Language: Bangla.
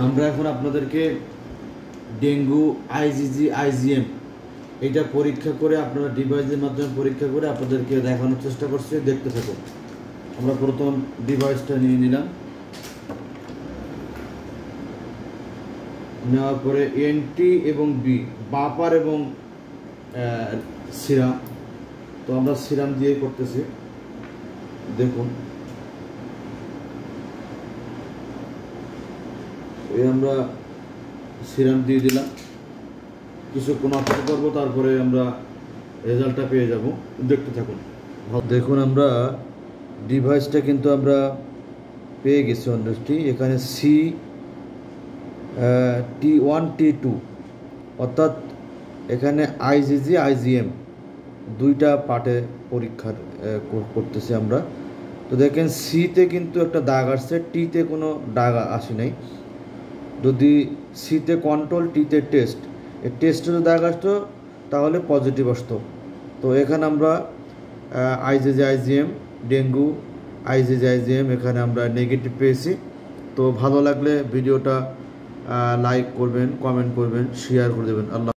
আমরা এখন আপনাদেরকে ডেঙ্গু আইজিজি আইজিএম এটা পরীক্ষা করে আপনারা ডিভাইসের মাধ্যমে পরীক্ষা করে আপনাদেরকে দেখানোর চেষ্টা করছি। দেখতে থাকুন। আমরা প্রথম ডিভাইসটা নিয়ে নিলাম, নেওয়ার পরে এনটি এবং বি বাপার এবং সিরাম। তো আমরা সিরাম দিয়ে করতেছি। দেখুন এই আমরা সিরাম দিয়ে দিলাম, কিছুক্ষণ অপেক্ষা করবো, তারপরে আমরা রেজাল্টটা পেয়ে যাব। দেখতে থাকুন। দেখুন আমরা ডিভাইসটা কিন্তু আমরা পেয়ে গেছি অলরেডি। এখানে T1 T2 অর্থাৎ এখানে আইজিজি আইজিএম দুইটা পার্টে পরীক্ষা করতেছি আমরা। তো দেখেন সিতে কিন্তু একটা দাগ আসছে, টিতে কোনো দাগ আসে নাই। যদি সিতে কন্ট্রোল, টিতে টেস্ট, এই টেস্টে যদি দাগ আসতো তাহলে পজিটিভ আসতো। তো এখানে আমরা IgG IgM dengue IgG IgM এখানে আমরা নেগেটিভ পেয়েছি। তো ভালো লাগলে ভিডিওটা লাইক করবেন, কমেন্ট করবেন, শেয়ার করে দেবেন। আল্লাহ।